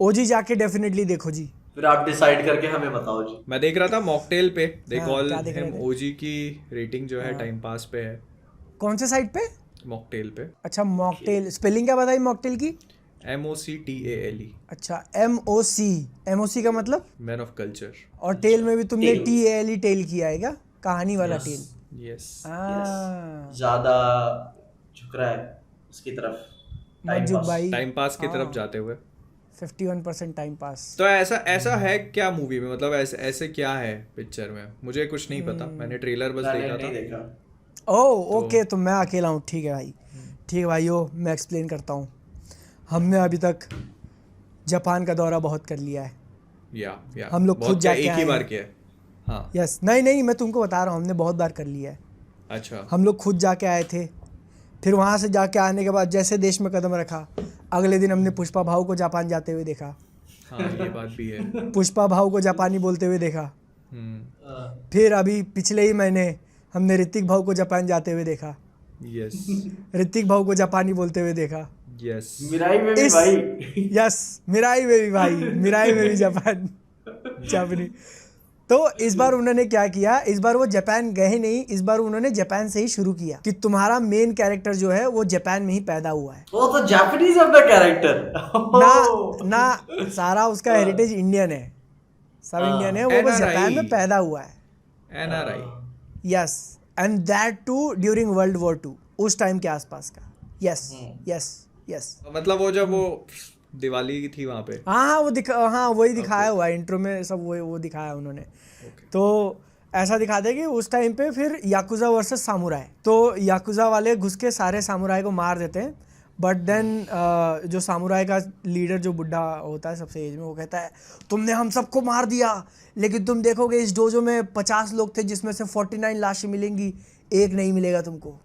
ओजी जाके डेफिनेटली देखो जी। फिर आप डिसाइड करके हमें बताओ जी। मैं देख रहा था मॉकटेल पे, दे हाँ, कॉल क्या देख रहे हिम थे? ओजी की रेटिंग जो है टाइम पास पे है, कौन से साइट पे? मॉकटेल पे। अच्छा, मॉकटेल। स्पेलिंग क्या बताई मॉकटेल की? MOCTALE, अच्छा, MOC। MOC का मतलब? Man of culture. और टेल में भी तुमने टेल। TALE टेल किया है क्या? कहानी वाला यस टेल। यस। यस। हाँ, ज्यादा झुक रहा है उसकी तरफ। टाइम मत जुग पास। भाई। टाइम पास की तरफ हाँ, जाते हुए। 51% टाइम पास। तो ऐसा ऐसा है क्या मूवी में, मतलब ऐसे ऐसे क्या है पिक्चर में, मुझे कुछ नहीं पता, मैंने ट्रेलर बस मैंने देखा नहीं था। देखा। ओह तो ओके, तो मैं अकेला हूँ, ठीक है भाई। ठीक है भाइयों, मैं एक्सप्लेन करता हूँ। हमने अभी तक जापान का दौरा बहुत कर लिया है। या हम लोग खुद बहुत क्या, जाके एक ही आए बार हैं। किया है? हाँ। यस, नहीं नहीं, मैं तुमको बता रहा हूँ, हमने बहुत बार कर लिया है। अच्छा। हम लोग खुद जाके आए थे। फिर वहाँ से जाके आने के बाद जैसे देश में कदम रखा, अगले दिन हमने पुष्पा भाऊ को जापान जाते हुए देखा। हाँ ये बात भी है। पुष्पा भाऊ को जापानी बोलते हुए देखा। हम्म। फिर अभी पिछले ही महीने हमने ऋतिक भाऊ को जापान जाते हुए देखा। यस ऋतिक भाऊ को जापानी बोलते हुए देखा। यस। मिराई में भी इस भाई। यस, मिराई में भी भाई, मिराई में भी जापान, जापानी। तो इस बार उन्होंने क्या किया, इस बार वो जापान गए नहीं, इस बार उन्होंने जापान से ही शुरू किया कि तुम्हारा मेन कैरेक्टर जो है वो जापान में ही पैदा हुआ है। वो तो जापानीज अपना कैरेक्टर। ना ना, सारा उसका हेरिटेज इंडियन है, सब इंडियन है, वो बस जापान में NRI, पैदा हुआ है। NRI। Yes, and that too during world war 2, उस टाइम के आसपास का। Yes yes yes. मतलब वो जब वो दिवाली की थी वहां पे। हाँ हाँ, वो हाँ वही दिखाया Okay. हुआ है इंट्रो में, सब वो दिखाया उन्होंने। Okay. तो ऐसा दिखाते कि उस टाइम पे फिर याकुजा वर्सेस सामुराई, तो याकुजा वाले घुस के सारे सामुराई को मार देते हैं। बट देन जो सामुराई का लीडर जो बुढ़ा होता है सबसे एज में, वो कहता है तुमने हम सबको मार दिया, लेकिन तुम देखोगे इस डोजो में 50 लोग थे जिसमें से 49 लाशें मिलेंगी, एक नहीं मिलेगा तुमको।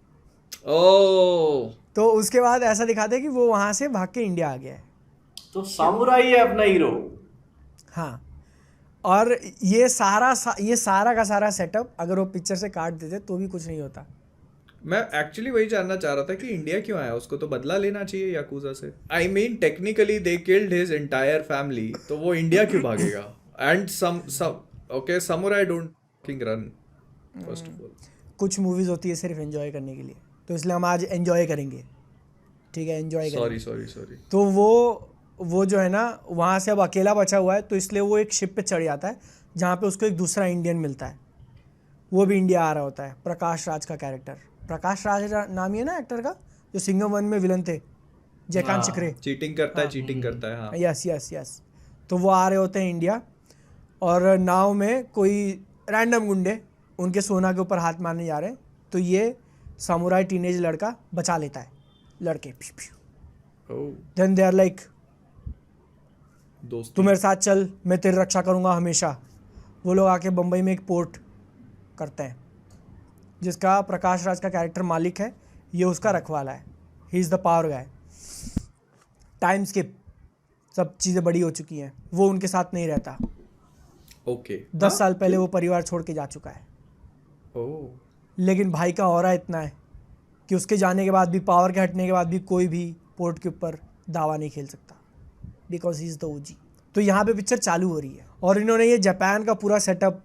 ओह। तो उसके बाद ऐसा दिखाते हैं कि वो वहाँ से भाग के इंडिया आ गया है। तो सामुराई है अपना हीरो। हाँ, और ये सारा का सारा सेटअप अगर वो पिक्चर से काट देते तो भी कुछ नहीं होता। मैं एक्चुअली वही जानना चाह रहा था कि इंडिया क्यों आया, उसको तो बदला लेना चाहिए याकुजा से। I mean technically they killed his entire family, तो वो इंडिया क्यों भागेगा? And some okay, samurai don't king run first of all. कुछ मूवीज़ होती है सिर्फ एंजॉय करने के लिए, तो इसलिए हम आज एंजॉय करेंगे। ठीक है, एंजॉय सॉरी करेंगे। Sorry sorry. तो वो जो है ना, वहाँ से अब अकेला बचा हुआ है, तो इसलिए वो एक शिप पे चढ़ जाता है जहाँ पे उसको एक दूसरा इंडियन मिलता है। वो भी इंडिया आ रहा होता है, प्रकाश राज का कैरेक्टर। प्रकाश राज नाम ही है ना एक्टर का, जो सिंघम 1 में विलन थे, जयकांत हाँ। चिकरे। चीटिंग करता है, हाँ। चीटिंग करता है, हाँ। Yes yes yes. तो वो आ रहे होते हैं इंडिया, और नाव में कोई रैंडम गुंडे उनके सोना के ऊपर हाथ मारने जा रहे हैं, तो ये सामुराई टीनेज लड़का बचा लेता है लड़के। ओह, देन दे आर लाइक, दोस्ती। तू मेरे साथ चल, मैं तेरी रक्षा करूँगा हमेशा। वो लोग आके बम्बई में एक पोर्ट करते हैं जिसका प्रकाश राज का कैरेक्टर मालिक है, ये उसका रखवाला है। He is the power guy. Time skip, सब चीज़ें बड़ी हो चुकी हैं, वो उनके साथ नहीं रहता। ओके। 10 साल पहले वो परिवार छोड़ के जा चुका है। ओह। लेकिन भाई का ऑरा इतना है कि उसके जाने के बाद भी, पावर के हटने के बाद भी, कोई भी पोर्ट के ऊपर दावा नहीं खेल सकता, because he is the OG. तो यहाँ पे पिक्चर चालू हो रही है, और इन्होंने ये जापान का पूरा सेटअप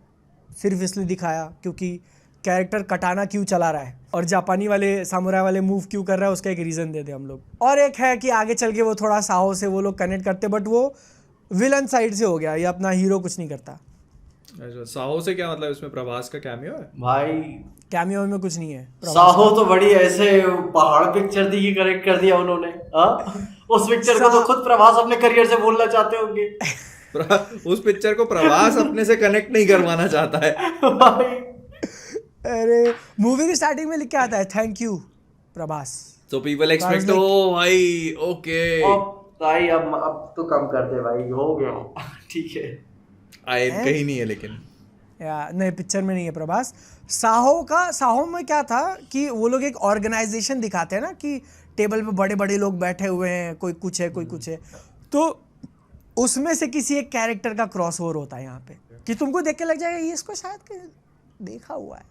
सिर्फ इसलिए दिखाया क्योंकि कैरेक्टर कटाना क्यों चला रहा है और जापानी वाले सामुराई वाले मूव क्यों कर रहा है, उसका एक रीज़न दे दे हम लोग। और एक है कि आगे चल के वो थोड़ा साहो से वो लोग कनेक्ट करते, बट वो विलन साइड से हो गया, ये अपना हीरो कुछ नहीं करता। अच्छा, साहो से क्या मतलब, इसमें प्रभास का कैमियो है? भाई कैमियो में कुछ नहीं है। साहो तो बड़ी ऐसे पहाड़ पिक्चर थी कि करेक्ट कर दिया उन्होंने। उस पिक्चर को तो खुद प्रभास अपने करियर से बोलना चाहते होंगे। उस पिक्चर को प्रभास अपने से कनेक्ट नहीं करवाना चाहता है। भाई अरे, मूवी की स्टार्टिंग में लिख के आता है थैंक यू प्रभास। तो पीपल एक्सपेक्ट, ओ भाई ओके। अब भाई अब तो कम कर दे भाई, हो गया। ठीक है। आए कहीं नहीं है लेकिन। या नहीं, पिक्चर में नहीं है प्रभास। साहो में क्या था कि वो लोग एक ऑर्गेनाइजेशन दिखाते हैं ना, कि टेबल पे बड़े बड़े लोग बैठे हुए हैं, कोई कुछ है कोई कुछ है, तो उसमें से किसी एक कैरेक्टर का क्रॉसओवर होता है यहाँ पे, कि तुमको देख के लग जाएगा ये इसको शायद कहीं देखा हुआ है,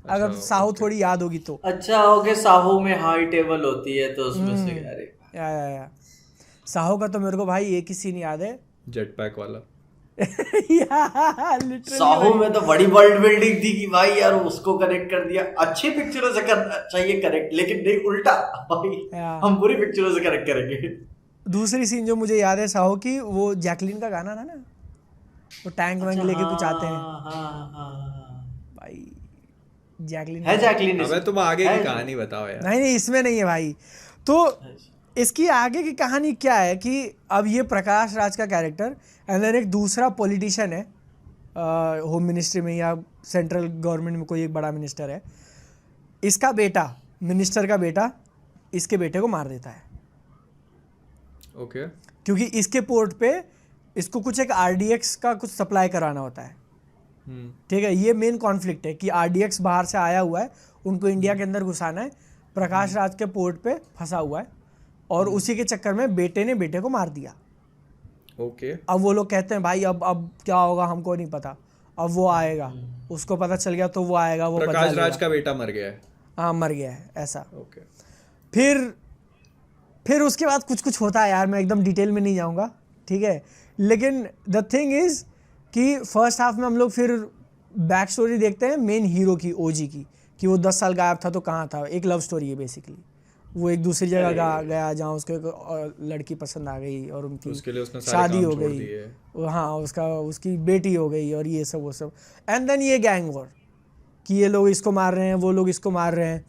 अगर साहो थोड़ी याद होगी तो। अच्छा, ओके, साहू में हाई टेबल होती है तो उसमें से अरे या साहो का तो मेरे को भाई एक ही सीन याद है जेट पैक वाला। literally साहू में तो बड़ी वर्ल्ड बिल्डिंग थी कि भाई यार उसको कनेक्ट कर दिया, अच्छी पिक्चरों से करना चाहिए कनेक्ट, लेकिन नहीं उल्टा भाई Yeah. हम बुरी पिक्चरों से कनेक्ट करेंगे। दूसरी सीन जो मुझे याद है साहो की, वो जैकलीन का गाना था ना, वो टैंक वैंक लेके कुछ आते हैं भाई, जैकलीन है जैकलीन अबे तुम आगे की कहानी बताओ यार। नहीं इसमें नहीं है भाई। तो इसकी आगे की कहानी क्या है कि अब ये प्रकाश राज का कैरेक्टर एंड देन एक दूसरा पॉलिटिशियन है होम मिनिस्ट्री में या सेंट्रल गवर्नमेंट में, कोई एक बड़ा मिनिस्टर है, इसका बेटा, मिनिस्टर का बेटा इसके बेटे को मार देता है। ओके। क्योंकि इसके पोर्ट पे इसको कुछ एक आरडीएक्स का कुछ सप्लाई कराना होता है, ठीक है। ये मेन कॉन्फ्लिक्ट है कि आरडीएक्स बाहर से आया हुआ है, उनको इंडिया के अंदर घुसाना है, प्रकाश राज के पोर्ट पे फंसा हुआ है, और उसी के चक्कर में बेटे ने बेटे को मार दिया। ओके। अब वो लोग कहते हैं भाई अब क्या होगा हमको नहीं पता, अब वो आएगा, उसको पता चल गया तो वो आएगा, वो प्रकाश राज का बेटा मर गया है। हाँ मर गया है ऐसा। ओके। फिर उसके बाद कुछ कुछ होता है यार, मैं एकदम डिटेल में नहीं जाऊंगा, ठीक है। लेकिन द थिंग इज कि फर्स्ट हाफ में हम लोग फिर बैक स्टोरी देखते हैं मेन हीरो की, ओजी की, कि वो 10 साल गायब था तो कहाँ था। एक लव स्टोरी है बेसिकली, वो एक दूसरी जगह गया जहाँ उसको एक लड़की पसंद आ गई और उनकी उसके लिए उसने शादी हो गई, हाँ उसकी बेटी हो गई और ये सब वो सब। एंड देन ये गैंग वॉर कि ये लोग इसको मार रहे हैं, वो लोग इसको मार रहे हैं,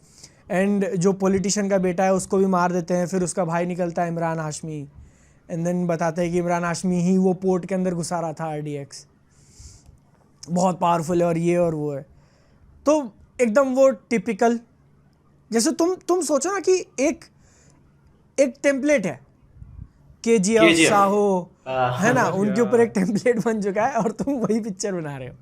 एंड जो पॉलिटिशियन का बेटा है उसको भी मार देते हैं। फिर उसका भाई निकलता है इमरान हाशमी, एंड देन बताते हैं कि इमरान हाशमी ही वो पोर्ट के अंदर घुसा रहा था, आरडीएक्स बहुत पावरफुल है और ये और वो है। तो एकदम वो टिपिकल, जैसे तुम सोचो ना कि एक टेम्पलेट है केजीएफ साहो है ना, उनके ऊपर एक टेम्पलेट बन चुका है और तुम वही पिक्चर बना रहे हो।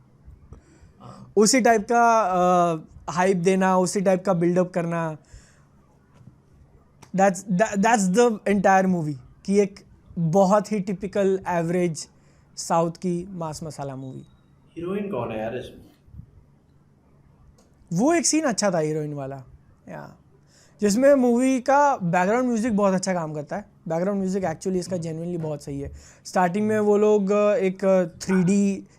उसी टाइप का हाइप देना, उसी टाइप का बिल्डअप करना, दैट्स द एंटायर मूवी। कि एक बहुत ही टिपिकल एवरेज साउथ की मास मसाला मूवी। हीरोइन कौन है यार इसमें? वो एक सीन अच्छा था हीरोइन वाला, या जिसमें मूवी का बैकग्राउंड म्यूजिक बहुत अच्छा काम करता है। बैकग्राउंड म्यूजिक एक्चुअली इसका जेन्युइनली बहुत सही है। स्टार्टिंग में वो लोग एक 3D,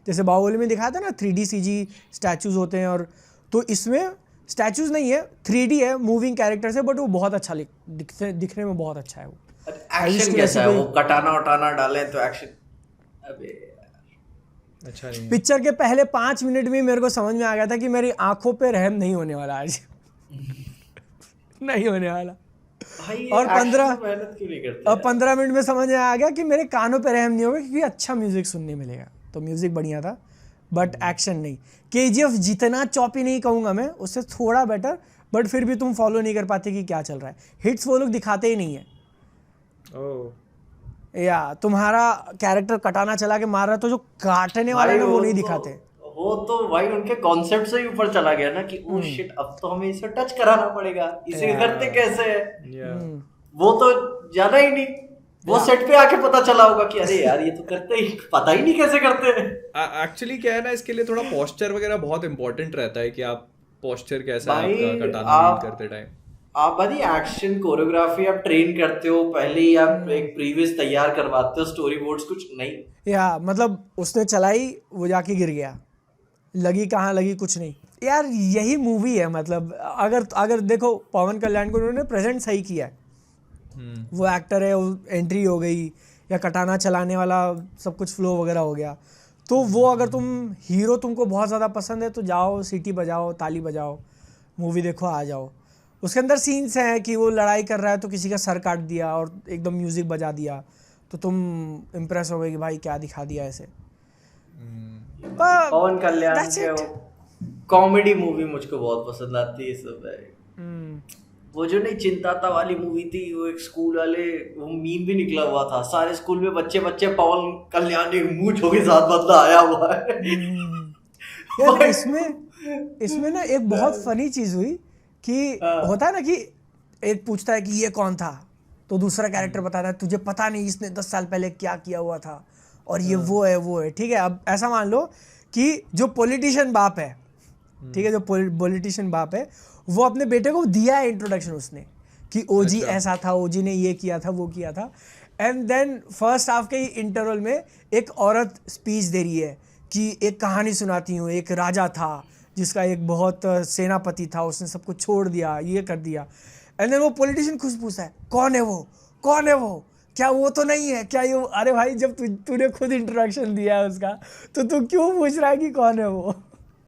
जैसे बाहुबली में दिखाया था ना 3D CG स्टैचूज होते हैं, और तो इसमें स्टैचूज नहीं है, 3D है, मूविंग कैरेक्टर्स है, बट वो बहुत अच्छा दिखने में बहुत अच्छा है। वो एक्शन कैसा है? वो कटाना वटाना डाले तो एक्शन, अबे अच्छा नहीं है। पिक्चर के पहले 5 मिनट में मेरे को समझ में आ गया था कि मेरी आंखों पे रहम नहीं होने वाला आज नहीं होने वाला। भाई और 15 मेहनत क्यों नहीं करते? और 15 मिनट में समझ में आ गया कि मेरे कानों पे रहम नहीं होगा, क्योंकि अच्छा म्यूजिक सुनने मिलेगा। तो म्यूजिक बढ़िया था बट एक्शन नहीं। केजीएफ जितना चॉपी नहीं कहूँगा मैं, उससे थोड़ा बेटर, बट फिर भी तुम फॉलो नहीं कर पाते कि क्या चल रहा है। हिट्स वो लोग दिखाते ही नहीं है, या तुम्हारा कैरेक्टर कटाना चला के मार रहा है तो जो काटने वाला है ना वो नहीं दिखाते। वो तो भाई उनके कॉन्सेप्ट से ही ऊपर चला गया ना कि ओ शिट, अब तो हमें इसे टच कराना पड़ेगा, इसे करते कैसे है। वो तो ज्यादा ही नहीं, वो सेट पे आके पता चला होगा कि अरे यार ये तो करते ही, पता ही नहीं कैसे करते हैं। एक्चुअली क्या है ना, इसके लिए थोड़ा पोस्चर वगैरह बहुत इंपॉर्टेंट रहता है कि आप पोस्चर कैसा है भाई, आपका कटाना लीड करते टाइम। आप भाई एक्शन कोरियोग्राफी आप ट्रेन करते हो पहले ही, आप एक प्रीवियस तैयार करवाते हो, स्टोरी बोर्ड्स कुछ नहीं। या मतलब उसने चलाई, वो जाके गिर गया, लगी कहाँ लगी कुछ नहीं यार। यही मूवी है। मतलब अगर देखो पवन कल्याण को उन्होंने प्रेजेंट सही किया है, वो एक्टर है, एंट्री हो गई या कटाना चलाने वाला सब कुछ फ्लो वगैरह हो गया। तो वो अगर तुम हीरो तुमको बहुत ज़्यादा पसंद है तो जाओ, सीटी बजाओ, ताली बजाओ, मूवी देखो, आ जाओ। उसके अंदर सीन्स हैं कि वो लड़ाई कर रहा है तो किसी का सर काट दिया और एकदम म्यूजिक बजा दिया, तो तुम इम्प्रेस हो गए कि भाई क्या दिखा दिया ऐसे। पवन कल्याण के कॉमेडी मूवी मुझको बहुत पसंद आती है सब है। वो जो नहीं चिंताता वाली मूवी थी, वो एक स्कूल वाले, वो मीम भी निकला हुआ था, सारे स्कूल में बच्चे पवन कल्याण एक मूंछ के साथ बदला आया हुआ है। यार इसमें ना एक बहुत फनी चीज हुई कि होता है ना कि एक पूछता है कि ये कौन था, तो दूसरा कैरेक्टर बताता है तुझे पता नहीं इसने 10 साल पहले क्या किया हुआ था, और ये वो है, ठीक है। अब ऐसा मान लो कि जो पॉलिटिशियन बाप है, ठीक है, जो पॉलिटिशियन बाप है, वो अपने बेटे को दिया है इंट्रोडक्शन उसने कि ओजी ऐसा था, ओजी ने ये किया था, वो किया था, एंड देन फर्स्ट हाफ के ही इंटरवल में एक औरत स्पीच दे रही है कि एक कहानी सुनाती हूँ, एक राजा था जिसका एक बहुत सेनापति था, उसने सब कुछ छोड़ दिया, ये कर दिया। एंड देन वो पॉलिटिशियन खुद पूछता है कौन है वो, कौन है वो, क्या वो तो नहीं है क्या ये? अरे भाई जब तूने खुद इंट्रोडक्शन दिया है उसका तो तू क्यों पूछ रहा है कि कौन है वो?